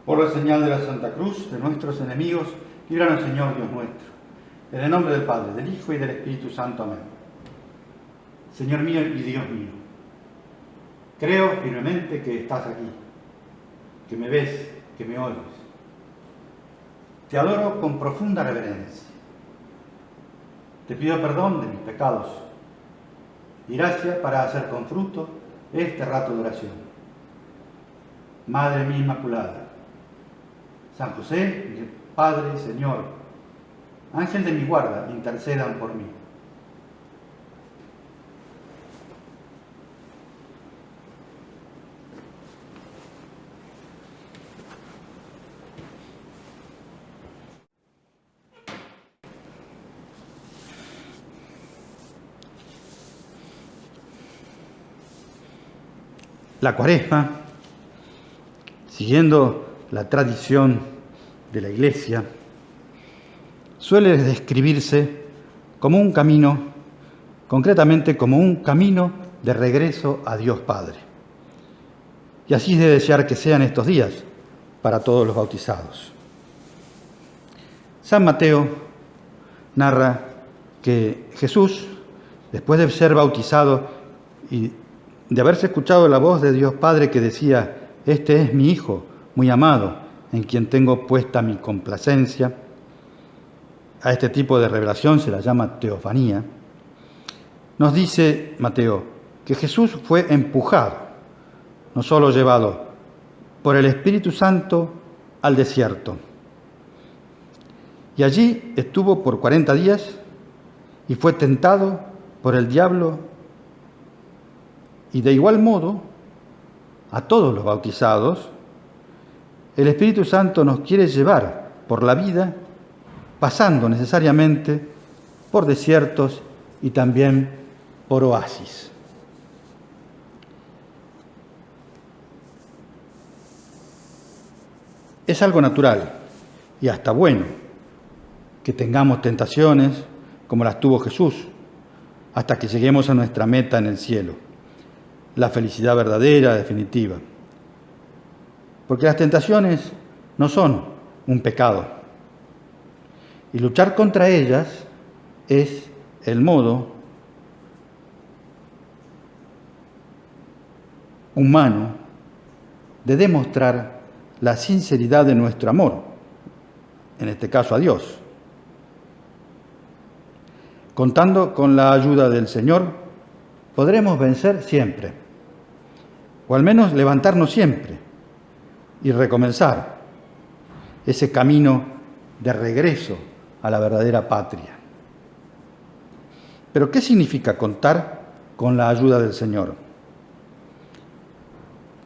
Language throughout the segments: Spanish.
Por la señal de la Santa Cruz de nuestros enemigos, líbranos, Señor Dios nuestro. En el nombre del Padre, del Hijo y del Espíritu Santo. Amén. Señor mío y Dios mío, creo firmemente que estás aquí, que me ves, que me oyes. Te adoro con profunda reverencia. Te pido perdón de mis pecados y gracia para hacer con fruto este rato de oración. Madre mía Inmaculada, San José, mi Padre y Señor, Ángel de mi guarda, intercedan por mí. La Cuaresma, siguiendo la tradición de la Iglesia, suele describirse como un camino, concretamente como un camino de regreso a Dios Padre. Y así es de desear que sean estos días para todos los bautizados. San Mateo narra que Jesús, después de ser bautizado y de haberse escuchado la voz de Dios Padre que decía: "Este es mi Hijo muy amado, en quien tengo puesta mi complacencia", a este tipo de revelación se la llama teofanía, nos dice Mateo que Jesús fue empujado, no solo llevado, por el Espíritu Santo al desierto. Y allí estuvo por 40 días y fue tentado por el diablo. Y de igual modo, a todos los bautizados, el Espíritu Santo nos quiere llevar por la vida, pasando necesariamente por desiertos y también por oasis. Es algo natural y hasta bueno que tengamos tentaciones como las tuvo Jesús, hasta que lleguemos a nuestra meta en el cielo, la felicidad verdadera, definitiva. Porque las tentaciones no son un pecado. Y luchar contra ellas es el modo humano de demostrar la sinceridad de nuestro amor, en este caso a Dios. Contando con la ayuda del Señor, podremos vencer siempre, o al menos levantarnos siempre y recomenzar ese camino de regreso a la verdadera patria. Pero ¿qué significa contar con la ayuda del Señor?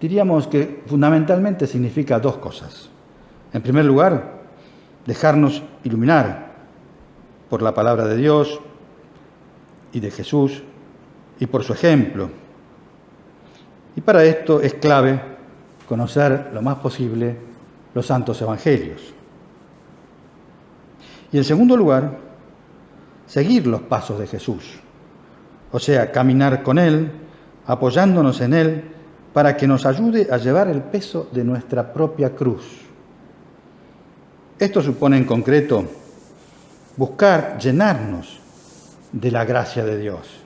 Diríamos que fundamentalmente significa dos cosas. En primer lugar, dejarnos iluminar por la palabra de Dios y de Jesús y por su ejemplo. Y para esto es clave conocer lo más posible los santos evangelios. Y en segundo lugar, seguir los pasos de Jesús, o sea, caminar con Él, apoyándonos en Él, para que nos ayude a llevar el peso de nuestra propia cruz. Esto supone en concreto buscar llenarnos de la gracia de Dios,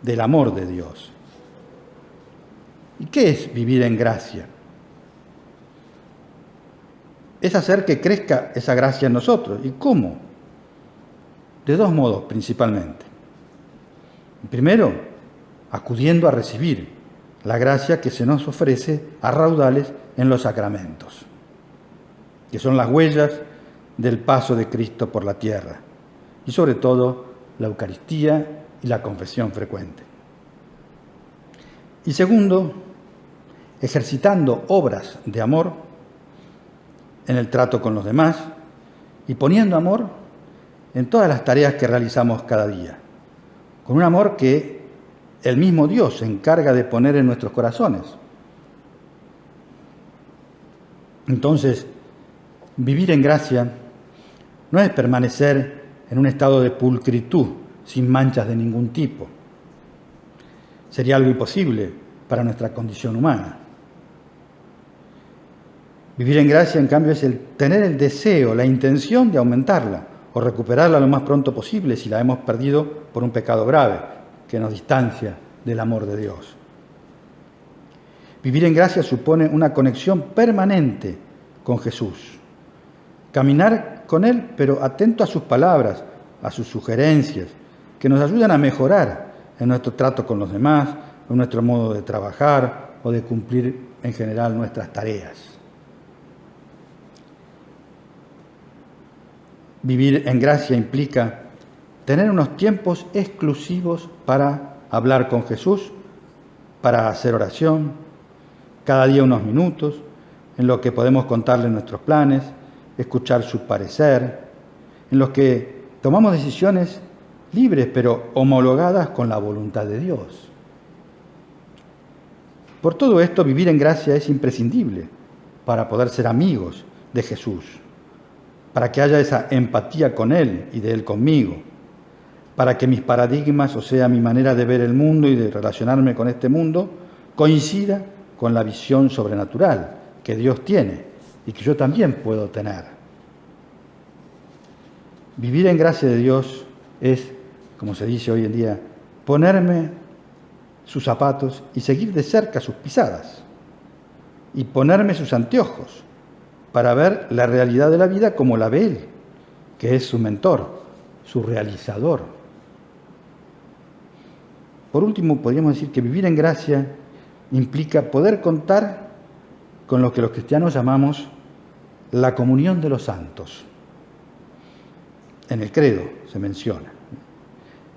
del amor de Dios. ¿Y qué es vivir en gracia? Es hacer que crezca esa gracia en nosotros. ¿Y cómo? De dos modos principalmente. Primero, acudiendo a recibir la gracia que se nos ofrece a raudales en los sacramentos, que son las huellas del paso de Cristo por la tierra, y sobre todo la Eucaristía y la confesión frecuente. Y segundo, ejercitando obras de amor en el trato con los demás y poniendo amor en todas las tareas que realizamos cada día, con un amor que el mismo Dios se encarga de poner en nuestros corazones. Entonces, vivir en gracia no es permanecer en un estado de pulcritud, sin manchas de ningún tipo. Sería algo imposible para nuestra condición humana. Vivir en gracia, en cambio, es el tener el deseo, la intención de aumentarla o recuperarla lo más pronto posible si la hemos perdido por un pecado grave que nos distancia del amor de Dios. Vivir en gracia supone una conexión permanente con Jesús. Caminar con Él, pero atento a sus palabras, a sus sugerencias, que nos ayudan a mejorar en nuestro trato con los demás, en nuestro modo de trabajar o de cumplir en general nuestras tareas. Vivir en gracia implica tener unos tiempos exclusivos para hablar con Jesús, para hacer oración, cada día unos minutos, en los que podemos contarle nuestros planes, escuchar su parecer, en los que tomamos decisiones libres pero homologadas con la voluntad de Dios. Por todo esto, vivir en gracia es imprescindible para poder ser amigos de Jesús, para que haya esa empatía con Él y de Él conmigo, para que mis paradigmas, o sea, mi manera de ver el mundo y de relacionarme con este mundo, coincida con la visión sobrenatural que Dios tiene y que yo también puedo tener. Vivir en gracia de Dios es, como se dice hoy en día, ponerme sus zapatos y seguir de cerca sus pisadas, y ponerme sus anteojos para ver la realidad de la vida como la ve Él, que es su mentor, su realizador. Por último, podríamos decir que vivir en gracia implica poder contar con lo que los cristianos llamamos la comunión de los santos. En el credo se menciona.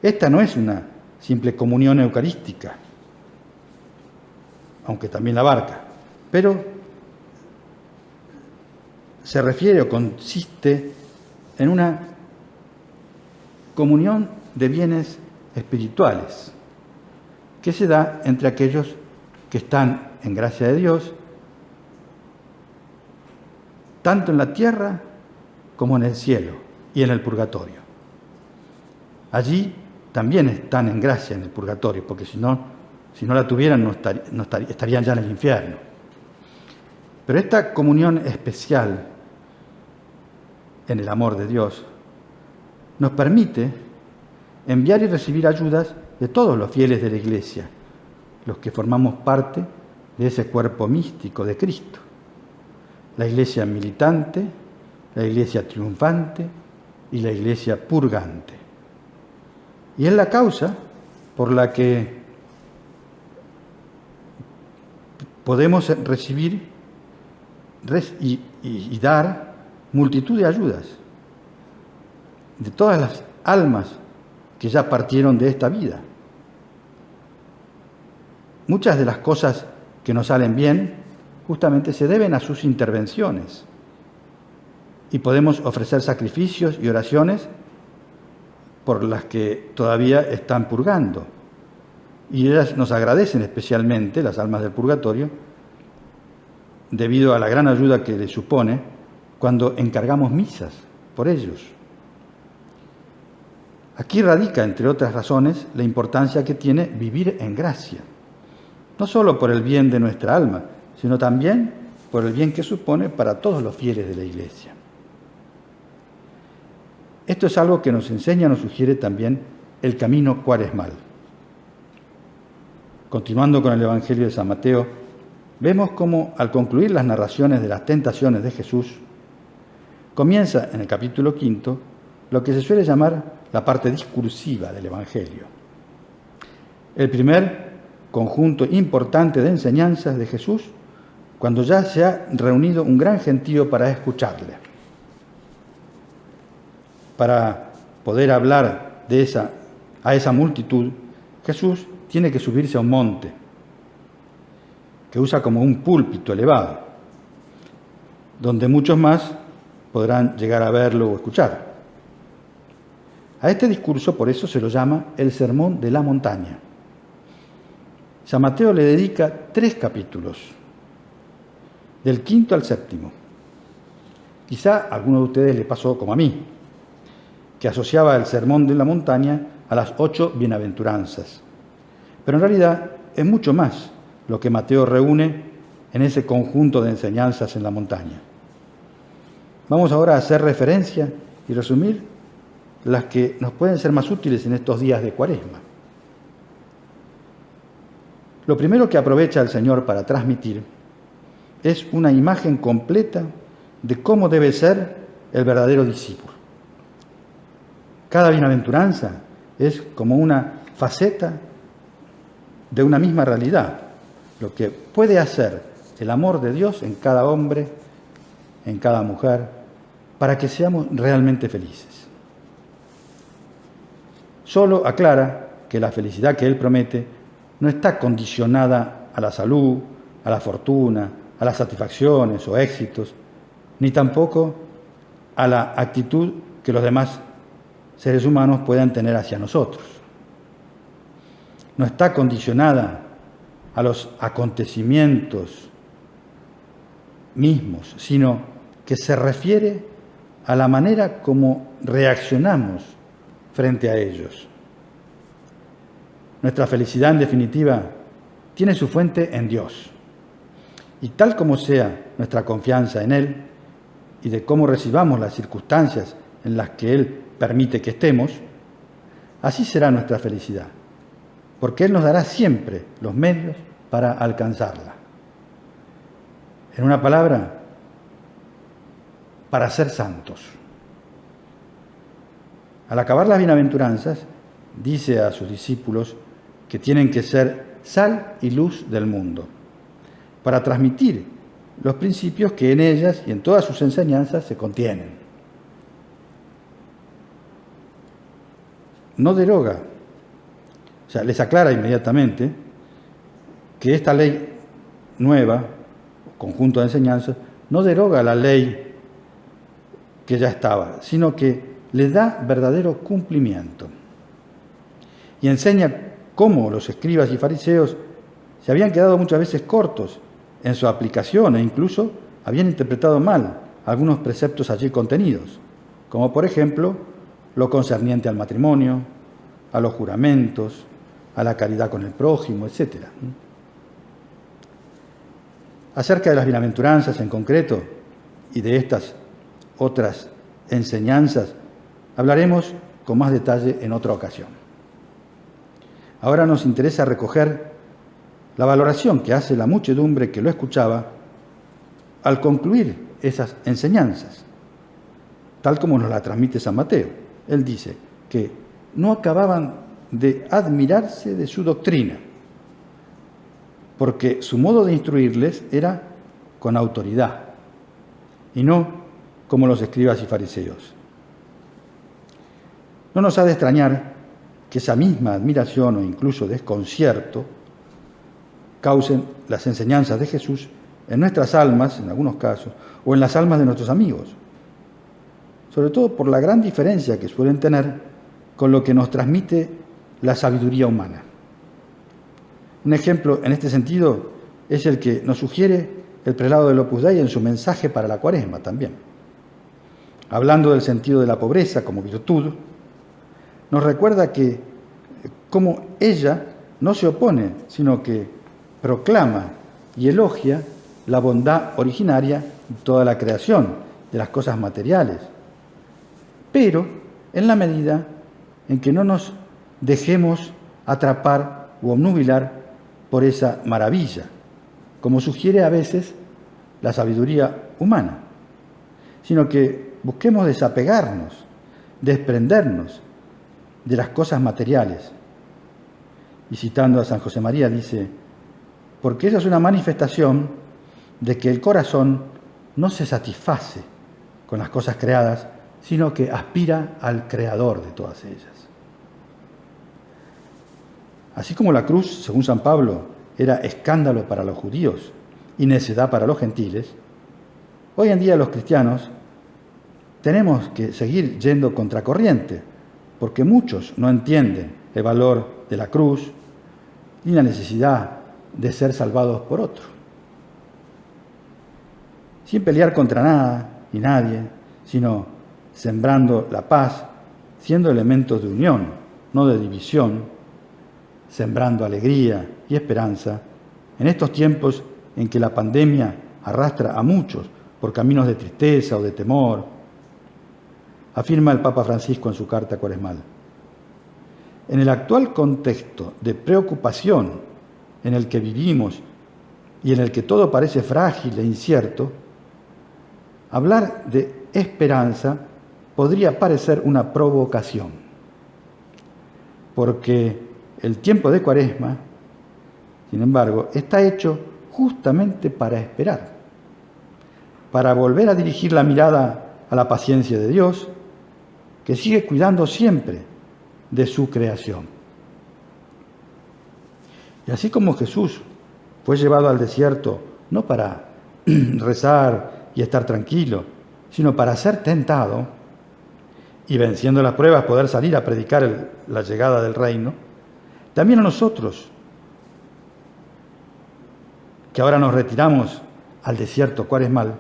Esta no es una simple comunión eucarística, aunque también la abarca, pero se refiere o consiste en una comunión de bienes espirituales que se da entre aquellos que están en gracia de Dios, tanto en la tierra como en el cielo y en el purgatorio. Allí también están en gracia en el purgatorio, porque si no la tuvieran estarían ya en el infierno. Pero esta comunión especial en el amor de Dios nos permite enviar y recibir ayudas de todos los fieles de la Iglesia, los que formamos parte de ese cuerpo místico de Cristo. La Iglesia militante, la Iglesia triunfante y la Iglesia purgante. Y es la causa por la que podemos recibir y dar multitud de ayudas de todas las almas que ya partieron de esta vida. Muchas de las cosas que nos salen bien justamente se deben a sus intervenciones y podemos ofrecer sacrificios y oraciones por las que todavía están purgando. Y ellas nos agradecen especialmente, las almas del purgatorio, debido a la gran ayuda que les supone cuando encargamos misas por ellos. Aquí radica, entre otras razones, la importancia que tiene vivir en gracia, no solo por el bien de nuestra alma, sino también por el bien que supone para todos los fieles de la Iglesia. Esto es algo que nos enseña, nos sugiere también el camino cuaresmal. Continuando con el Evangelio de San Mateo, vemos cómo al concluir las narraciones de las tentaciones de Jesús, comienza en el capítulo 5 lo que se suele llamar la parte discursiva del Evangelio. El primer conjunto importante de enseñanzas de Jesús cuando ya se ha reunido un gran gentío para escucharle. Para poder hablar a esa multitud, Jesús tiene que subirse a un monte, que usa como un púlpito elevado, donde muchos más podrán llegar a verlo o escuchar. A este discurso, por eso, se lo llama el Sermón de la Montaña. San Mateo le dedica 3 capítulos, del 5 al 7. Quizá a alguno de ustedes le pasó como a mí, que asociaba el Sermón de la Montaña a las 8 bienaventuranzas. Pero en realidad es mucho más lo que Mateo reúne en ese conjunto de enseñanzas en la montaña. Vamos ahora a hacer referencia y resumir las que nos pueden ser más útiles en estos días de Cuaresma. Lo primero que aprovecha el Señor para transmitir es una imagen completa de cómo debe ser el verdadero discípulo. Cada bienaventuranza es como una faceta de una misma realidad, lo que puede hacer el amor de Dios en cada hombre, en cada mujer, para que seamos realmente felices. Solo aclara que la felicidad que Él promete no está condicionada a la salud, a la fortuna, a las satisfacciones o éxitos, ni tampoco a la actitud que los demás seres humanos puedan tener hacia nosotros. No está condicionada a los acontecimientos mismos, sino que se refiere a la manera como reaccionamos frente a ellos. Nuestra felicidad, en definitiva, tiene su fuente en Dios. Y tal como sea nuestra confianza en Él y de cómo recibamos las circunstancias en las que Él permite que estemos, así será nuestra felicidad, porque Él nos dará siempre los medios para alcanzarla. En una palabra, para ser santos. Al acabar las bienaventuranzas, dice a sus discípulos que tienen que ser sal y luz del mundo, para transmitir los principios que en ellas y en todas sus enseñanzas se contienen. No deroga, o sea, les aclara inmediatamente que esta ley nueva, conjunto de enseñanzas, no deroga la ley que ya estaba, sino que le da verdadero cumplimiento. Y enseña cómo los escribas y fariseos se habían quedado muchas veces cortos en su aplicación e incluso habían interpretado mal algunos preceptos allí contenidos, como por ejemplo lo concerniente al matrimonio, a los juramentos, a la caridad con el prójimo, etc. Acerca de las bienaventuranzas en concreto y de estas otras enseñanzas hablaremos con más detalle en otra ocasión. Ahora nos interesa recoger la valoración que hace la muchedumbre que lo escuchaba al concluir esas enseñanzas, tal como nos la transmite San Mateo. Él dice que no acababan de admirarse de su doctrina, porque su modo de instruirles era con autoridad y no como los escribas y fariseos. No nos ha de extrañar que esa misma admiración o incluso desconcierto causen las enseñanzas de Jesús en nuestras almas, en algunos casos, o en las almas de nuestros amigos, sobre todo por la gran diferencia que suelen tener con lo que nos transmite la sabiduría humana. Un ejemplo en este sentido es el que nos sugiere el prelado del Opus Dei en su mensaje para la Cuaresma también. Hablando del sentido de la pobreza como virtud, nos recuerda que como ella no se opone, sino que proclama y elogia la bondad originaria de toda la creación, de las cosas materiales, pero en la medida en que no nos dejemos atrapar o obnubilar por esa maravilla, como sugiere a veces la sabiduría humana, sino que busquemos desapegarnos, desprendernos de las cosas materiales. Y citando a San José María dice, porque esa es una manifestación de que el corazón no se satisface con las cosas creadas, sino que aspira al Creador de todas ellas. Así como la cruz, según San Pablo, era escándalo para los judíos y necedad para los gentiles, hoy en día los cristianos tenemos que seguir yendo contracorriente, porque muchos no entienden el valor de la cruz ni la necesidad de ser salvados por otro. Sin pelear contra nada y nadie, sino sembrando la paz, siendo elementos de unión, no de división, sembrando alegría y esperanza, en estos tiempos en que la pandemia arrastra a muchos por caminos de tristeza o de temor. Afirma el Papa Francisco en su carta cuaresmal: en el actual contexto de preocupación en el que vivimos y en el que todo parece frágil e incierto, hablar de esperanza podría parecer una provocación, porque el tiempo de Cuaresma, sin embargo, está hecho justamente para esperar, para volver a dirigir la mirada a la paciencia de Dios, que sigue cuidando siempre de su creación. Y así como Jesús fue llevado al desierto no para rezar y estar tranquilo, sino para ser tentado y, venciendo las pruebas, poder salir a predicar la llegada del reino, también a nosotros, que ahora nos retiramos al desierto cuaresmal,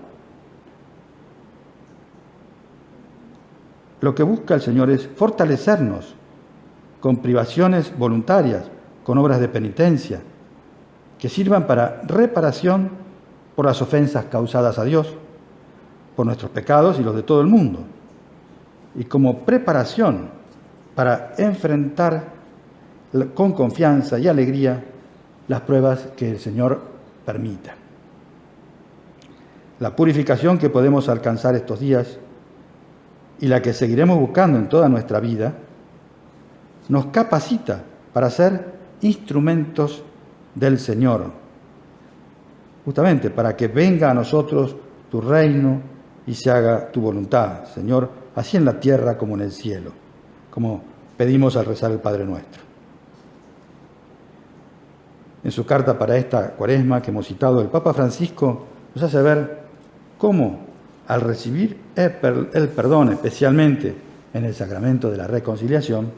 lo que busca el Señor es fortalecernos con privaciones voluntarias, con obras de penitencia, que sirvan para reparación por las ofensas causadas a Dios, por nuestros pecados y los de todo el mundo, y como preparación para enfrentar con confianza y alegría las pruebas que el Señor permita. La purificación que podemos alcanzar estos días y la que seguiremos buscando en toda nuestra vida nos capacita para ser instrumentos del Señor, justamente para que venga a nosotros tu reino y se haga tu voluntad, Señor, así en la tierra como en el cielo, como pedimos al rezar el Padre Nuestro. En su carta para esta Cuaresma que hemos citado, el Papa Francisco nos hace ver cómo, al recibir el perdón, especialmente en el sacramento de la reconciliación,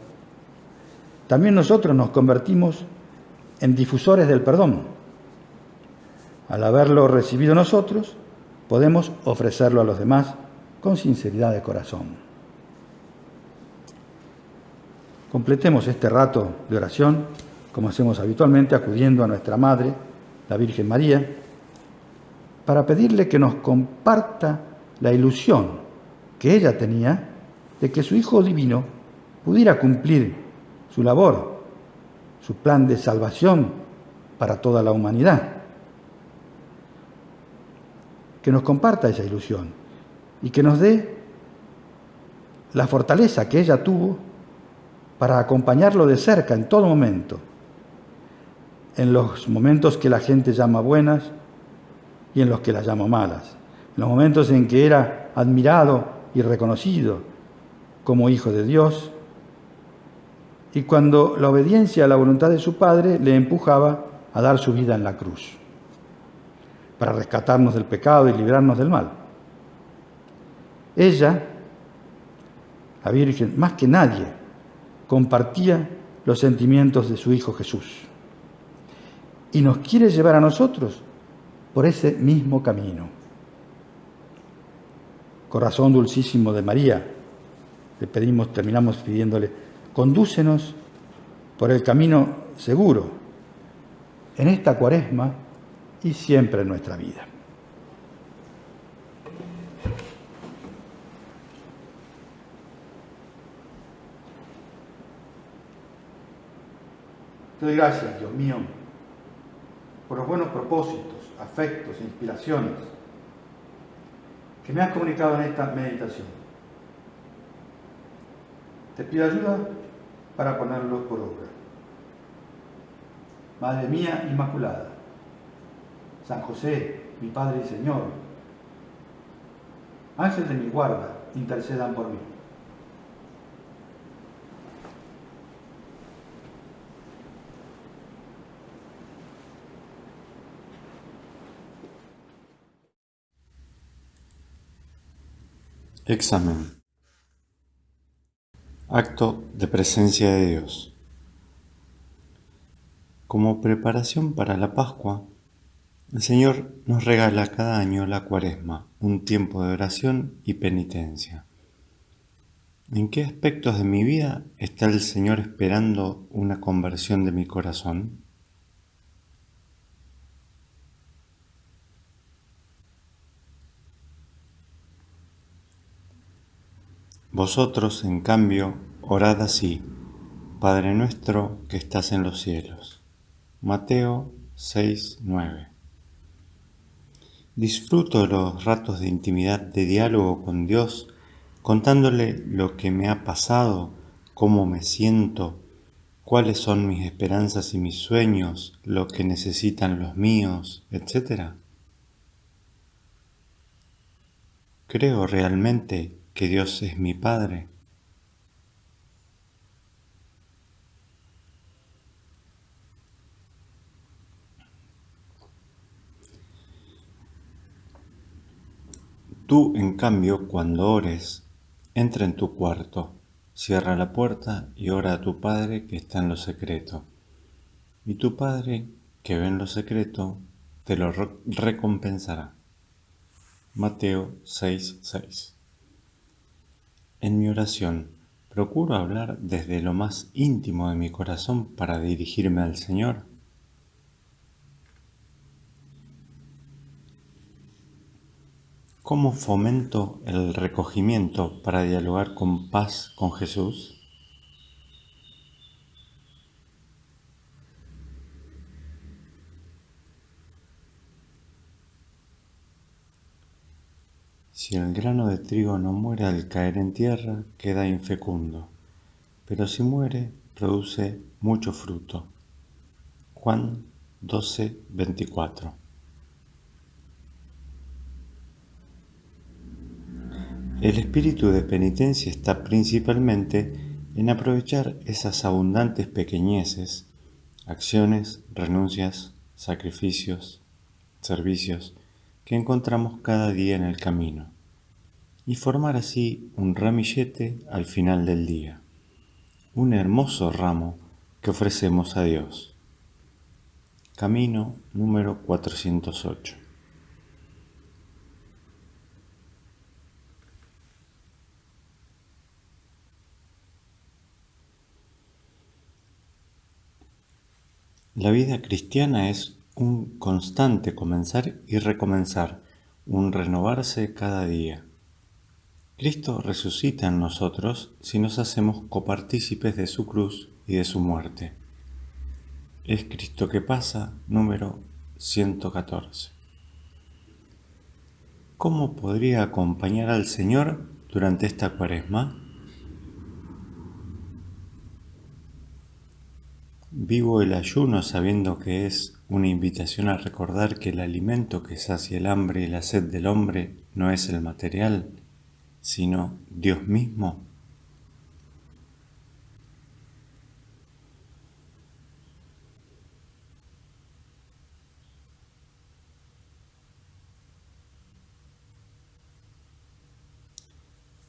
también nosotros nos convertimos en difusores del perdón. Al haberlo recibido nosotros, podemos ofrecerlo a los demás con sinceridad de corazón. Completemos este rato de oración, como hacemos habitualmente, acudiendo a nuestra Madre, la Virgen María, para pedirle que nos comparta la ilusión que ella tenía de que su Hijo Divino pudiera cumplir su labor, su plan de salvación para toda la humanidad. Que nos comparta esa ilusión y que nos dé la fortaleza que ella tuvo para acompañarlo de cerca en todo momento, en los momentos que la gente llama buenas y en los que las llama malas, en los momentos en que era admirado y reconocido como Hijo de Dios, y cuando la obediencia a la voluntad de su Padre le empujaba a dar su vida en la cruz, para rescatarnos del pecado y librarnos del mal. Ella, la Virgen, más que nadie, compartía los sentimientos de su Hijo Jesús y nos quiere llevar a nosotros por ese mismo camino. Corazón dulcísimo de María, terminamos pidiéndole: condúcenos por el camino seguro en esta Cuaresma y siempre en nuestra vida. Te doy gracias, Dios mío, por los buenos propósitos, afectos e inspiraciones que me has comunicado en esta meditación. Te pido ayuda para ponerlos por obra. Madre mía Inmaculada, San José, mi Padre y Señor, Ángel de mi guarda, intercedan por mí. Examen. Acto de presencia de Dios. Como preparación para la Pascua, el Señor nos regala cada año la Cuaresma, un tiempo de oración y penitencia. ¿En qué aspectos de mi vida está el Señor esperando una conversión de mi corazón? Vosotros, en cambio, orad así: Padre nuestro que estás en los cielos. Mateo 6:9. Disfruto los ratos de intimidad, de diálogo con Dios, contándole lo que me ha pasado, cómo me siento, cuáles son mis esperanzas y mis sueños, lo que necesitan los míos, etc. ¿Creo realmente que Dios es mi Padre? Tú, en cambio, cuando ores, entra en tu cuarto, cierra la puerta y ora a tu Padre que está en lo secreto. Y tu Padre, que ve en lo secreto, te lo recompensará. Mateo 6:6. En mi oración, procuro hablar desde lo más íntimo de mi corazón para dirigirme al Señor. ¿Cómo fomento el recogimiento para dialogar con paz con Jesús? Si el grano de trigo no muere al caer en tierra, queda infecundo, pero si muere, produce mucho fruto. Juan 12:24. El espíritu de penitencia está principalmente en aprovechar esas abundantes pequeñeces, acciones, renuncias, sacrificios, servicios que encontramos cada día en el camino, y formar así un ramillete al final del día, un hermoso ramo que ofrecemos a Dios. Camino número 408. La vida cristiana es un constante comenzar y recomenzar, un renovarse cada día. Cristo resucita en nosotros si nos hacemos copartícipes de su cruz y de su muerte. Es Cristo que pasa, número 114. ¿Cómo podría acompañar al Señor durante esta Cuaresma? Vivo el ayuno sabiendo que es una invitación a recordar que el alimento que sacia el hambre y la sed del hombre no es el material, sino Dios mismo.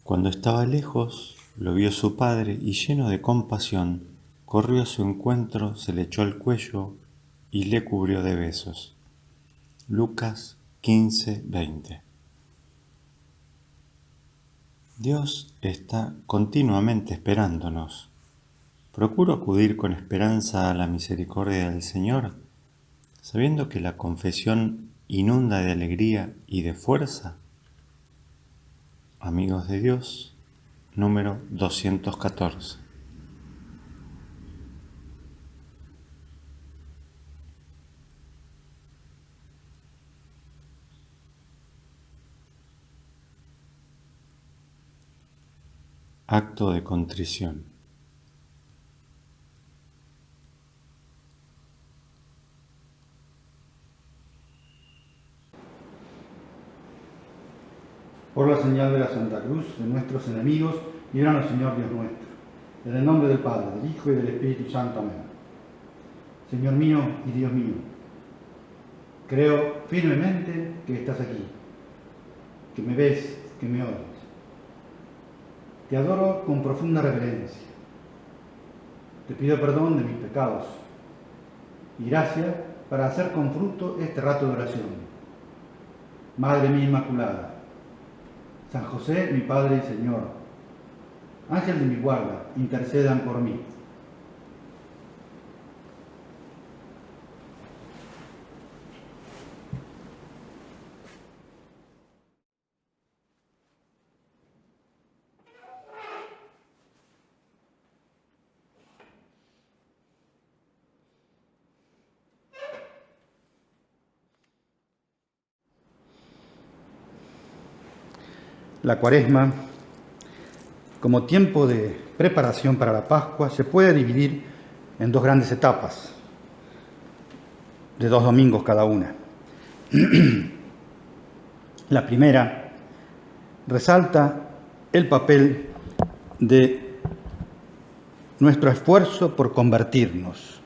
Cuando estaba lejos, lo vio su padre y lleno de compasión, corrió a su encuentro, se le echó al cuello y le cubrió de besos. Lucas 15:20. Dios está continuamente esperándonos. Procuro acudir con esperanza a la misericordia del Señor, sabiendo que la confesión inunda de alegría y de fuerza. Amigos de Dios, número 214. Acto de contrición. Por la señal de la Santa Cruz de nuestros enemigos, líbranos, Señor Dios nuestro. En el nombre del Padre, del Hijo y del Espíritu Santo. Amén. Señor mío y Dios mío, creo firmemente que estás aquí, que me ves, que me oyes. Te adoro con profunda reverencia. Te pido perdón de mis pecados y gracia para hacer con fruto este rato de oración. Madre mía Inmaculada, San José, mi Padre y Señor, Ángel de mi guarda, intercedan por mí. La Cuaresma, como tiempo de preparación para la Pascua, se puede dividir en dos grandes etapas, de 2 domingos cada una. La primera resalta el papel de nuestro esfuerzo por convertirnos,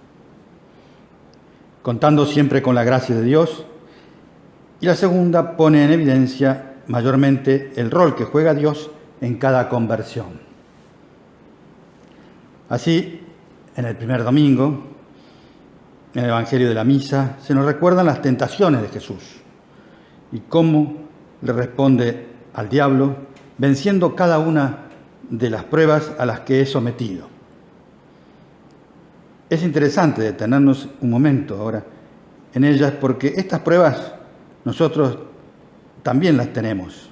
contando siempre con la gracia de Dios, y la segunda pone en evidencia mayormente el rol que juega Dios en cada conversión. Así, en el primer domingo, en el Evangelio de la Misa, se nos recuerdan las tentaciones de Jesús y cómo le responde al diablo, venciendo cada una de las pruebas a las que es sometido. Es interesante detenernos un momento ahora en ellas, porque estas pruebas nosotros también las tenemos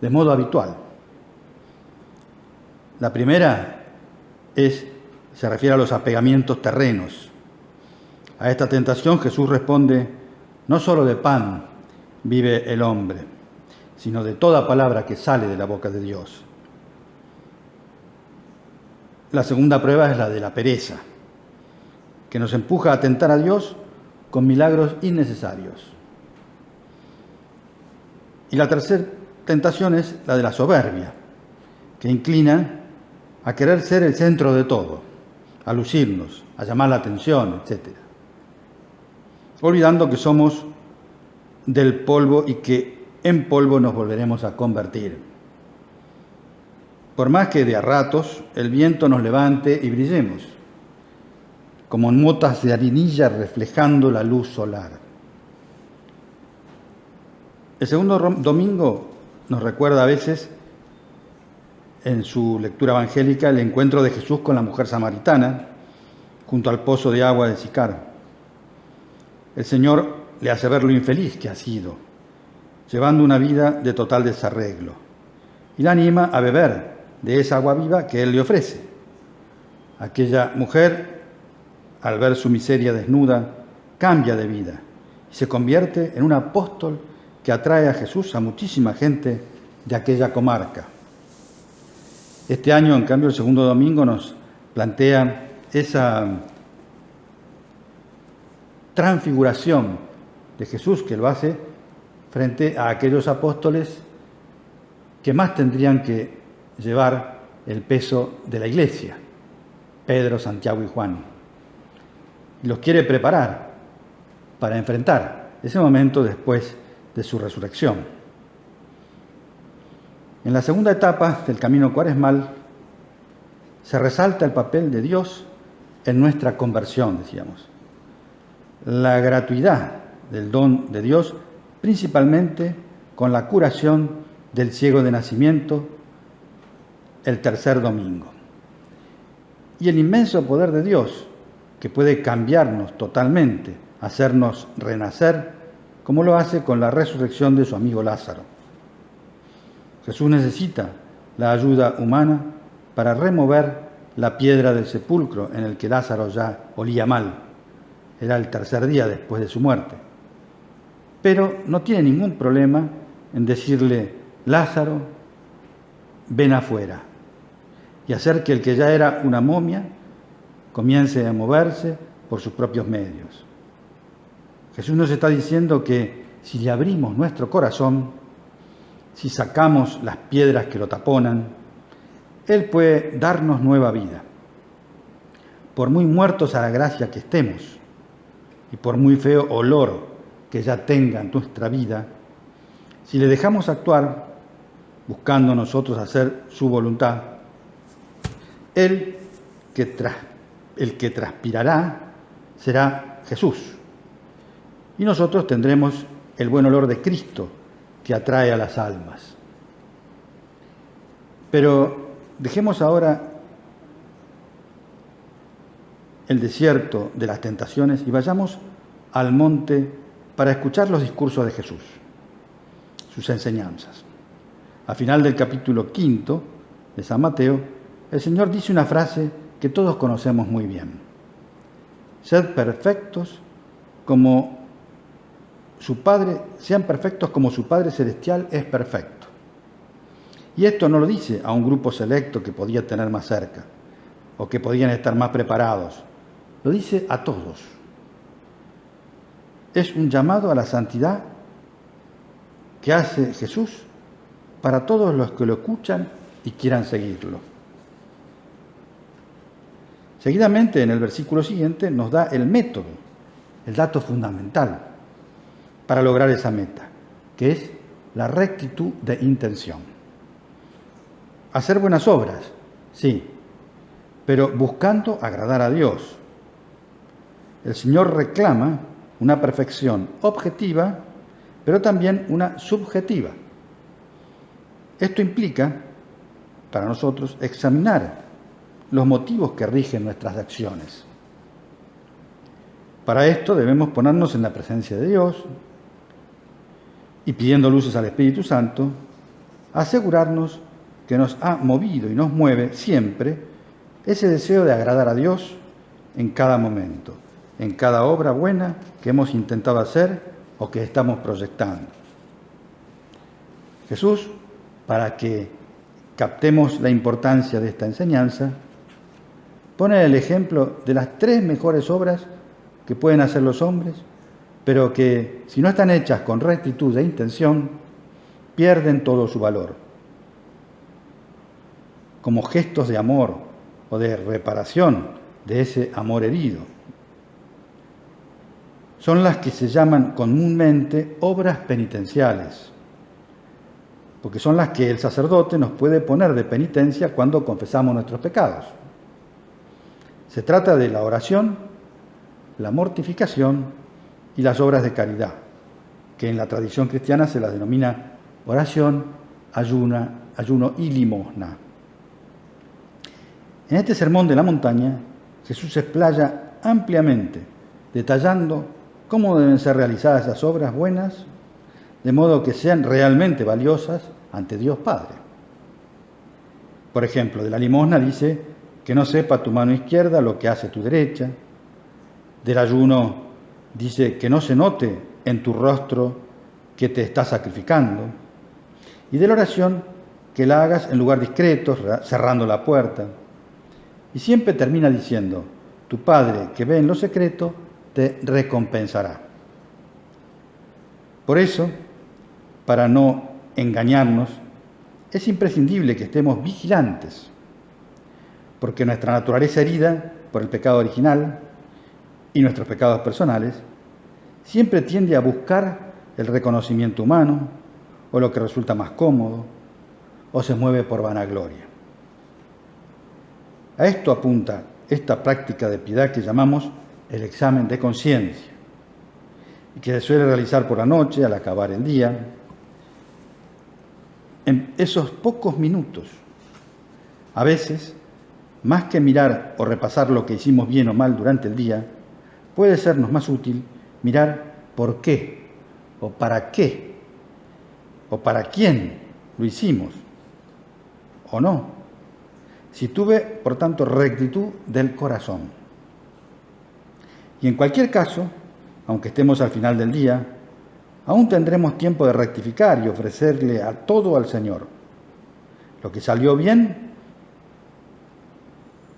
de modo habitual. La primera se refiere a los apegamientos terrenos. A esta tentación Jesús responde: no solo de pan vive el hombre, sino de toda palabra que sale de la boca de Dios. La segunda prueba es la de la pereza, que nos empuja a tentar a Dios con milagros innecesarios. Y la tercera tentación es la de la soberbia, que inclina a querer ser el centro de todo, a lucirnos, a llamar la atención, etc. Olvidando que somos del polvo y que en polvo nos volveremos a convertir. Por más que de a ratos el viento nos levante y brillemos, como motas de harinilla reflejando la luz solar. El segundo domingo nos recuerda a veces, en su lectura evangélica, el encuentro de Jesús con la mujer samaritana junto al pozo de agua de Sicar. El Señor le hace ver lo infeliz que ha sido, llevando una vida de total desarreglo, y la anima a beber de esa agua viva que Él le ofrece. Aquella mujer, al ver su miseria desnuda, cambia de vida y se convierte en un apóstol que atrae a Jesús a muchísima gente de aquella comarca. Este año, en cambio, el segundo domingo nos plantea esa transfiguración de Jesús, que lo hace frente a aquellos apóstoles que más tendrían que llevar el peso de la Iglesia, Pedro, Santiago y Juan. Y los quiere preparar para enfrentar ese momento después de su resurrección. En la segunda etapa del camino cuaresmal se resalta el papel de Dios en nuestra conversión, decíamos. La gratuidad del don de Dios, principalmente con la curación del ciego de nacimiento el tercer domingo. Y el inmenso poder de Dios, que puede cambiarnos totalmente, hacernos renacer, como lo hace con la resurrección de su amigo Lázaro. Jesús necesita la ayuda humana para remover la piedra del sepulcro en el que Lázaro ya olía mal. Era el tercer día después de su muerte. Pero no tiene ningún problema en decirle: Lázaro, ven afuera, y hacer que el que ya era una momia comience a moverse por sus propios medios. Jesús nos está diciendo que si le abrimos nuestro corazón, si sacamos las piedras que lo taponan, Él puede darnos nueva vida. Por muy muertos a la gracia que estemos y por muy feo olor que ya tenga en nuestra vida, si le dejamos actuar, buscando nosotros hacer su voluntad, el que transpirará será Jesús. Y nosotros tendremos el buen olor de Cristo que atrae a las almas. Pero dejemos ahora el desierto de las tentaciones y vayamos al monte para escuchar los discursos de Jesús, sus enseñanzas. Al final del capítulo 5 de San Mateo, el Señor dice una frase que todos conocemos muy bien: sed perfectos como su Padre, sean perfectos como su Padre Celestial es perfecto. Y esto no lo dice a un grupo selecto que podía tener más cerca o que podían estar más preparados. Lo dice a todos. Es un llamado a la santidad que hace Jesús para todos los que lo escuchan y quieran seguirlo. Seguidamente, en el versículo siguiente, nos da el método, el dato fundamental para lograr esa meta, que es la rectitud de intención. Hacer buenas obras, sí, pero buscando agradar a Dios. El Señor reclama una perfección objetiva, pero también una subjetiva. Esto implica, para nosotros, examinar los motivos que rigen nuestras acciones. Para esto debemos ponernos en la presencia de Dios y, pidiendo luces al Espíritu Santo, asegurarnos que nos ha movido y nos mueve siempre ese deseo de agradar a Dios en cada momento, en cada obra buena que hemos intentado hacer o que estamos proyectando. Jesús, para que captemos la importancia de esta enseñanza, pone el ejemplo de las 3 mejores obras que pueden hacer los hombres, pero que, si no están hechas con rectitud de intención, pierden todo su valor. Como gestos de amor o de reparación de ese amor herido. Son las que se llaman comúnmente obras penitenciales, porque son las que el sacerdote nos puede poner de penitencia cuando confesamos nuestros pecados. Se trata de la oración, la mortificación y las obras de caridad, que en la tradición cristiana se las denomina oración, ayuno y limosna. En este sermón de la montaña, Jesús se explaya ampliamente, detallando cómo deben ser realizadas esas obras buenas, de modo que sean realmente valiosas ante Dios Padre. Por ejemplo, de la limosna dice que no sepa tu mano izquierda lo que hace tu derecha. Del ayuno dice que no se note en tu rostro que te estás sacrificando. Y de la oración, que la hagas en lugar discreto, cerrando la puerta. Y siempre termina diciendo, tu Padre que ve en lo secreto te recompensará. Por eso, para no engañarnos, es imprescindible que estemos vigilantes, porque nuestra naturaleza herida por el pecado original y nuestros pecados personales siempre tiende a buscar el reconocimiento humano o lo que resulta más cómodo o se mueve por vanagloria. A esto apunta esta práctica de piedad que llamamos el examen de conciencia y que se suele realizar por la noche al acabar el día. En esos pocos minutos, a veces, más que mirar o repasar lo que hicimos bien o mal durante el día, puede sernos más útil mirar por qué, o para qué, o para quién lo hicimos, o no. Si tuve, por tanto, rectitud del corazón. Y en cualquier caso, aunque estemos al final del día, aún tendremos tiempo de rectificar y ofrecerle a todo al Señor. Lo que salió bien,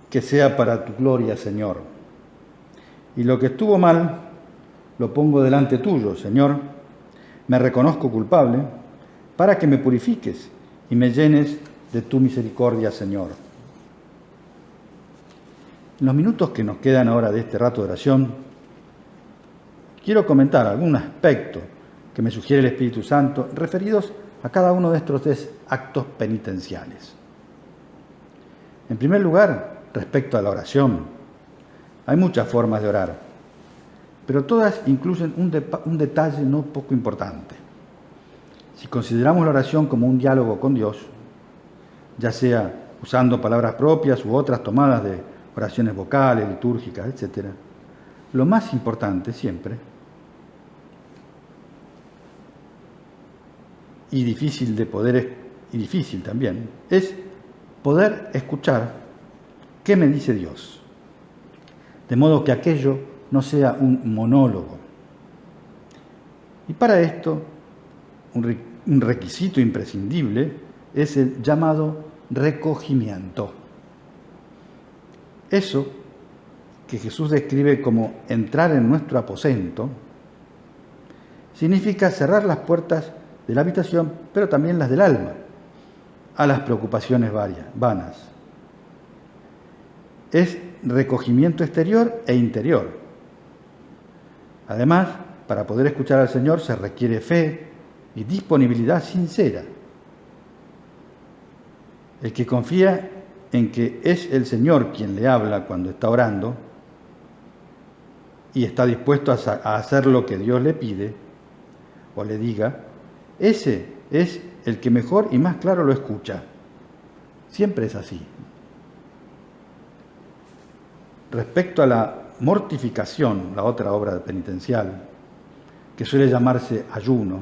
que sea para tu gloria, Señor. Y lo que estuvo mal, lo pongo delante tuyo, Señor. Me reconozco culpable para que me purifiques y me llenes de tu misericordia, Señor. En los minutos que nos quedan ahora de este rato de oración, quiero comentar algún aspecto que me sugiere el Espíritu Santo referidos a cada uno de estos 3 actos penitenciales. En primer lugar, respecto a la oración, hay muchas formas de orar, pero todas incluyen un detalle no poco importante. Si consideramos la oración como un diálogo con Dios, ya sea usando palabras propias u otras tomadas de oraciones vocales, litúrgicas, etc., lo más importante siempre, y difícil también, es poder escuchar qué me dice Dios, de modo que aquello no sea un monólogo. Y para esto, un requisito imprescindible es el llamado recogimiento. Eso que Jesús describe como entrar en nuestro aposento, significa cerrar las puertas de la habitación, pero también las del alma, a las preocupaciones vanas. Es recogimiento exterior e interior. Además, para poder escuchar al Señor se requiere fe y disponibilidad sincera. El que confía en que es el Señor quien le habla cuando está orando y está dispuesto a hacer lo que Dios le pide o le diga, ese es el que mejor y más claro lo escucha. Siempre es así. Respecto a la mortificación, la otra obra penitencial, que suele llamarse ayuno,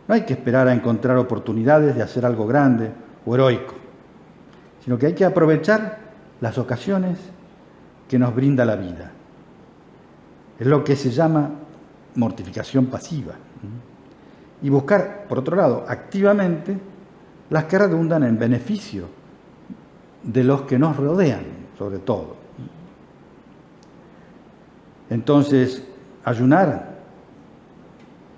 no hay que esperar a encontrar oportunidades de hacer algo grande o heroico, sino que hay que aprovechar las ocasiones que nos brinda la vida. Es lo que se llama mortificación pasiva. Y buscar, por otro lado, activamente las que redundan en beneficio de los que nos rodean, sobre todo. Entonces, ayunar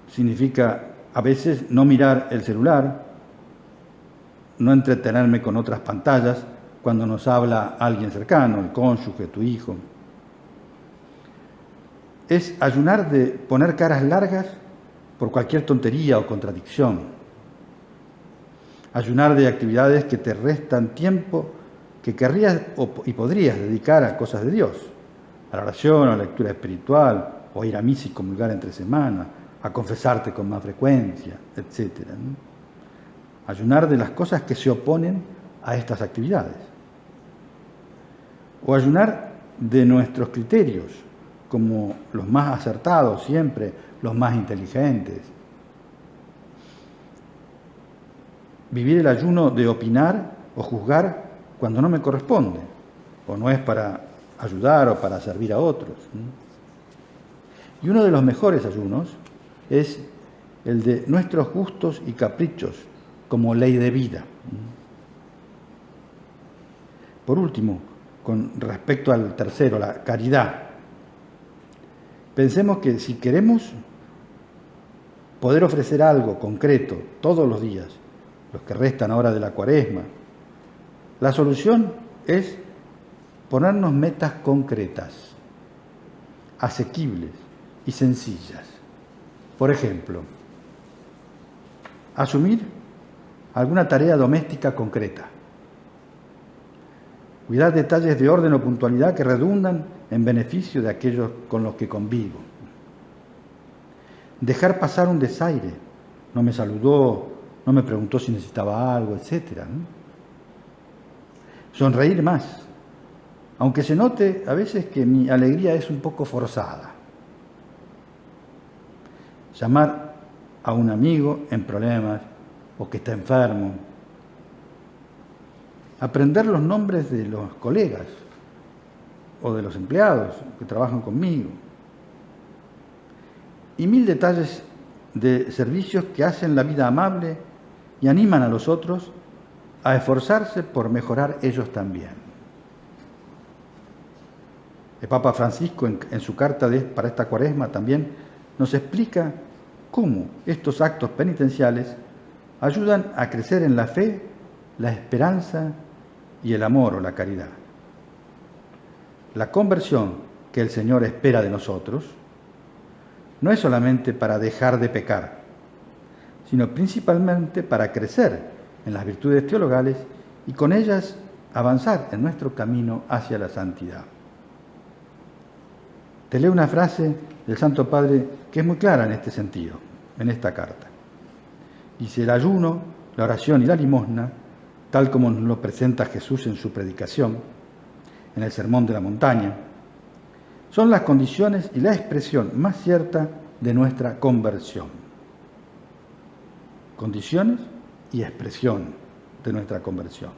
significa a veces no mirar el celular, no entretenerme con otras pantallas cuando nos habla alguien cercano, el cónyuge, tu hijo. Es ayunar de poner caras largas por cualquier tontería o contradicción. Ayunar de actividades que te restan tiempo que querrías y podrías dedicar a cosas de Dios, a la oración, a la lectura espiritual, o a ir a misa y comulgar entre semana, a confesarte con más frecuencia, etc. Ayunar de las cosas que se oponen a estas actividades. O ayunar de nuestros criterios, como los más acertados siempre, los más inteligentes. Vivir el ayuno de opinar o juzgar cuando no me corresponde, o no es para ayudar o para servir a otros. Y uno de los mejores ayunos es el de nuestros gustos y caprichos como ley de vida. Por último, con respecto al tercero, la caridad. Pensemos que si queremos poder ofrecer algo concreto todos los días, los que restan ahora de la Cuaresma, la solución es ponernos metas concretas, asequibles y sencillas. Por ejemplo, asumir alguna tarea doméstica concreta, cuidar detalles de orden o puntualidad que redundan en beneficio de aquellos con los que convivo, dejar pasar un desaire, no me saludó, no me preguntó si necesitaba algo, etc. Sonreír más, aunque se note a veces que mi alegría es un poco forzada. Llamar a un amigo en problemas o que está enfermo. Aprender los nombres de los colegas o de los empleados que trabajan conmigo. Y mil detalles de servicios que hacen la vida amable y animan a los otros a esforzarse por mejorar ellos también. El Papa Francisco, en su carta para esta Cuaresma, también nos explica cómo estos actos penitenciales ayudan a crecer en la fe, la esperanza y el amor o la caridad. La conversión que el Señor espera de nosotros no es solamente para dejar de pecar, sino principalmente para crecer en las virtudes teologales y con ellas avanzar en nuestro camino hacia la santidad. Te leo una frase del Santo Padre que es muy clara en este sentido, en esta carta. Dice: el ayuno, la oración y la limosna, tal como nos lo presenta Jesús en su predicación, en el Sermón de la Montaña, son las condiciones y la expresión más cierta de nuestra conversión. Condiciones y expresión de nuestra conversión.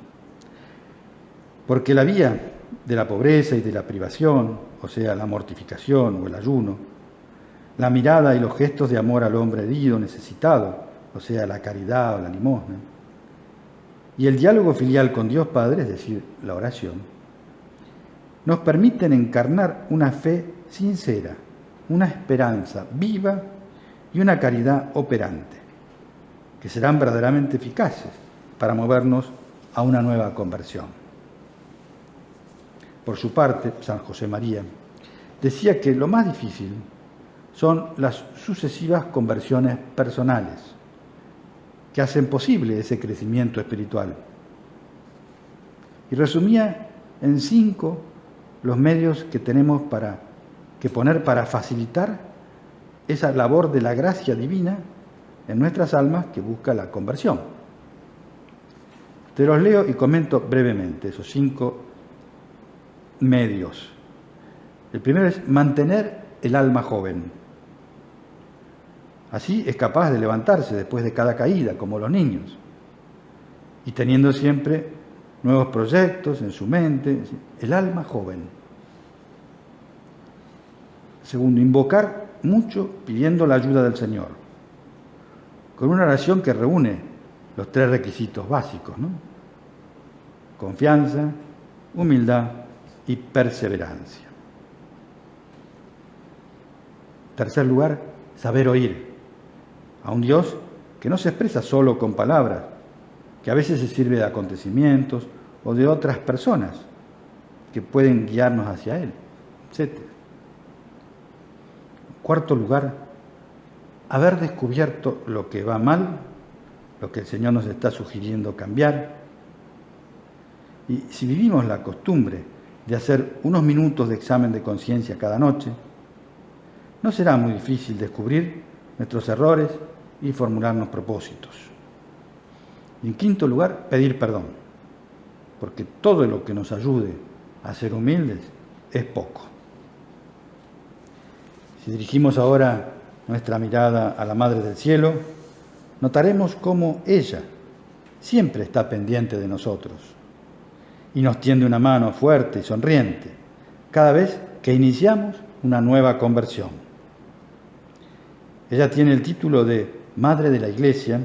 Porque la vía de la pobreza y de la privación, o sea, la mortificación o el ayuno, la mirada y los gestos de amor al hombre herido, necesitado, o sea, la caridad o la limosna, y el diálogo filial con Dios Padre, es decir, la oración, nos permiten encarnar una fe sincera, una esperanza viva y una caridad operante, que serán verdaderamente eficaces para movernos a una nueva conversión. Por su parte, San José María decía que lo más difícil son las sucesivas conversiones personales, que hacen posible ese crecimiento espiritual. Y resumía en 5 los medios que tenemos que poner para facilitar esa labor de la gracia divina en nuestras almas que busca la conversión. Te los leo y comento brevemente esos 5 medios. El primero es mantener el alma joven. Así es capaz de levantarse después de cada caída, como los niños, y teniendo siempre nuevos proyectos en su mente, el alma joven. Segundo, invocar mucho pidiendo la ayuda del Señor, con una oración que reúne los 3 requisitos básicos, ¿no? Confianza, humildad y perseverancia. Tercer lugar, saber oír a un Dios que no se expresa solo con palabras, que a veces se sirve de acontecimientos o de otras personas que pueden guiarnos hacia Él, etc. Cuarto lugar, haber descubierto lo que va mal, lo que el Señor nos está sugiriendo cambiar. Y si vivimos la costumbre de hacer unos minutos de examen de conciencia cada noche, no será muy difícil descubrir nuestros errores y formularnos propósitos. Y en quinto lugar, pedir perdón, porque todo lo que nos ayude a ser humildes es poco. Si dirigimos ahora nuestra mirada a la Madre del Cielo, notaremos cómo ella siempre está pendiente de nosotros y nos tiende una mano fuerte y sonriente cada vez que iniciamos una nueva conversión. Ella tiene el título de Madre de la Iglesia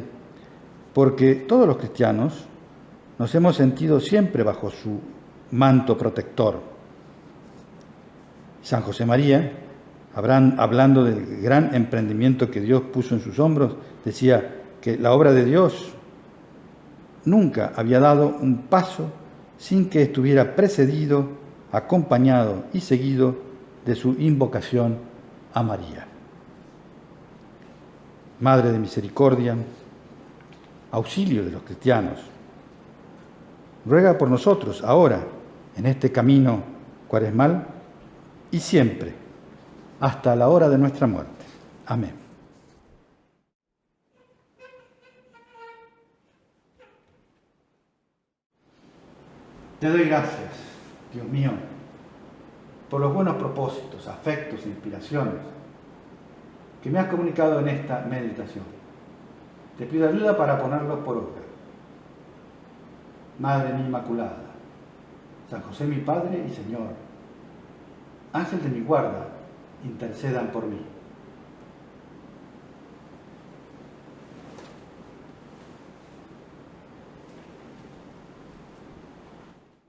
porque todos los cristianos nos hemos sentido siempre bajo su manto protector. San José María, hablando del gran emprendimiento que Dios puso en sus hombros, decía que la obra de Dios nunca había dado un paso sin que estuviera precedido, acompañado y seguido de su invocación a María. Madre de misericordia, auxilio de los cristianos, ruega por nosotros ahora, en este camino cuaresmal y siempre, hasta la hora de nuestra muerte. Amén. Te doy gracias, Dios mío, por los buenos propósitos, afectos e inspiraciones que me has comunicado en esta meditación. Te pido ayuda para ponerlos por obra. Madre mía Inmaculada, San José mi Padre y Señor, Ángel de mi guarda, intercedan por mí.